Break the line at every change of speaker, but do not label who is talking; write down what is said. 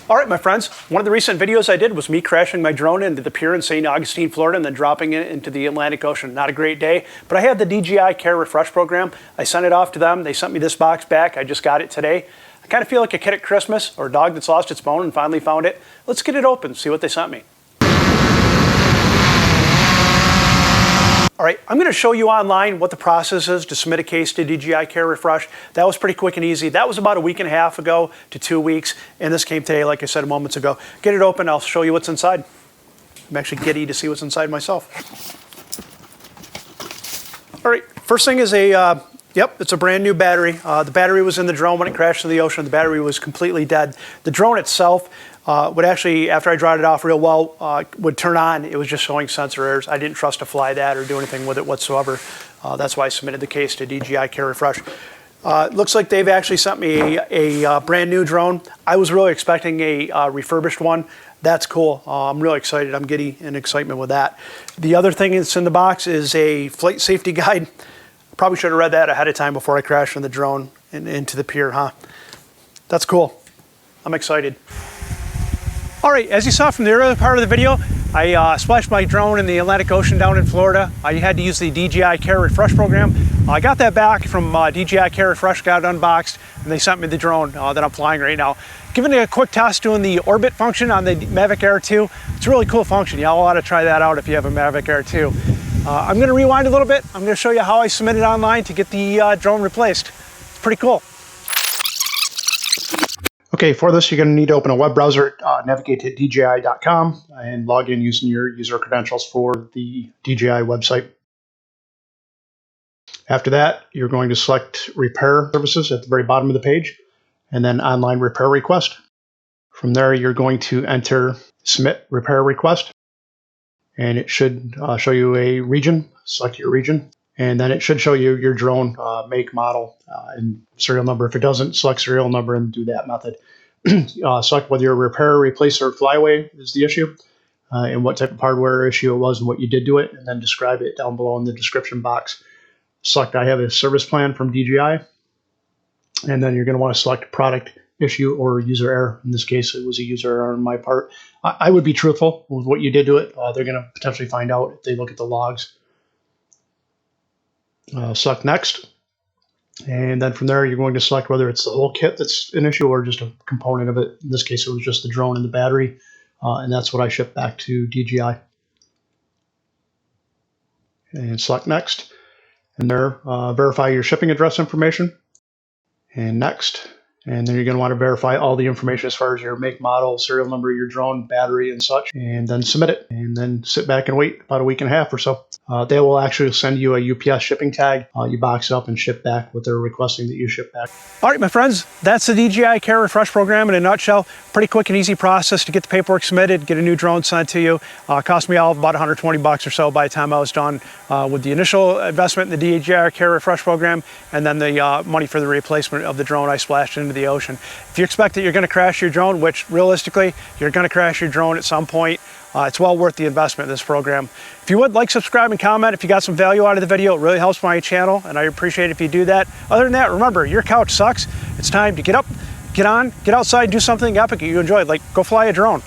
All right, my friends, one of the recent videos I did was me crashing my drone into the pier in St. Augustine, Florida, and then dropping it into the Atlantic Ocean. Not a great day, but I had the DJI Care Refresh program. I sent it off to them. They sent me this box back. I just got it today. I kind of feel like a kid at Christmas or a dog that's lost its bone and finally found it. Let's get it open, see what they sent me. All right, I'm going to show you online what the process is to submit a case to DJI Care Refresh. That was pretty quick and easy. That was about a week and a half ago to 2 weeks, and this came today, like I said moments ago. Get it open, I'll show you what's inside. I'm actually giddy to see what's inside myself. All right, first thing is it's a brand new battery. The battery was in the drone when it crashed in the ocean. The battery was completely dead. The drone itself would actually, after I dried it off real well, would turn on. It was just showing sensor errors. I didn't trust to fly that or do anything with it whatsoever. That's why I submitted the case to DJI Care Refresh. Looks like they've actually sent me a brand new drone. I was really expecting a refurbished one. That's cool. I'm really excited. I'm giddy in excitement with that. The other thing that's in the box is a flight safety guide. Probably should have read that ahead of time before I crashed in the drone and into the pier, huh? That's cool. I'm excited. All right, as you saw from the earlier part of the video, I splashed my drone in the Atlantic Ocean down in Florida. I had to use the DJI Care Refresh program. I got that back from DJI Care Refresh, got it unboxed, and they sent me the drone that I'm flying right now. Giving it a quick test doing the orbit function on the Mavic Air 2. It's a really cool function. Y'all ought to try that out if you have a Mavic Air 2. I'm going to rewind a little bit. I'm going to show you how I submitted online to get the drone replaced. It's pretty cool. Okay, for this, you're going to need to open a web browser, navigate to DJI.com, and log in using your user credentials for the DJI website. After that, you're going to select Repair Services at the very bottom of the page, and then Online Repair Request. From there, you're going to enter Submit Repair Request, and it should show you a region. Select your region, and then it should show you your drone make, model, and serial number. If it doesn't, select serial number and do that method. Select whether your repair, replace, or flyaway is the issue, and what type of hardware issue it was and what you did to it, and then describe it down below in the description box. Select I have a service plan from DJI, and then you're going to want to select product issue or user error. In this case, it was a user error on my part. I would be truthful with what you did to it. They're going to potentially find out if they look at the logs. Select Next. And then from there, you're going to select whether it's the whole kit that's an issue or just a component of it. In this case, it was just the drone and the battery. And that's what I shipped back to DJI. And select Next. And there, verify your shipping address information. And Next. And then you're going to want to verify all the information as far as your make, model, serial number, your drone, battery, and such. And then submit it. And then sit back and wait about a week and a half or so. They will actually send you a UPS shipping tag. You box it up and ship back what they're requesting that you ship back. All right, my friends, that's the DJI Care Refresh program in a nutshell. Pretty quick and easy process to get the paperwork submitted, get a new drone sent to you. Cost me all about 120 bucks or so by the time I was done with the initial investment in the DJI Care Refresh program, and then the money for the replacement of the drone I splashed into the ocean. If you expect that you're going to crash your drone, which realistically you're going to crash your drone at some point, it's well worth the investment in this program. If you would, like, subscribe, and comment if you got some value out of the video. It really helps my channel, and I appreciate it if you do that. Other than that, remember, your couch sucks. It's time to get up, get on, get outside, do something epic you enjoy, like go fly a drone.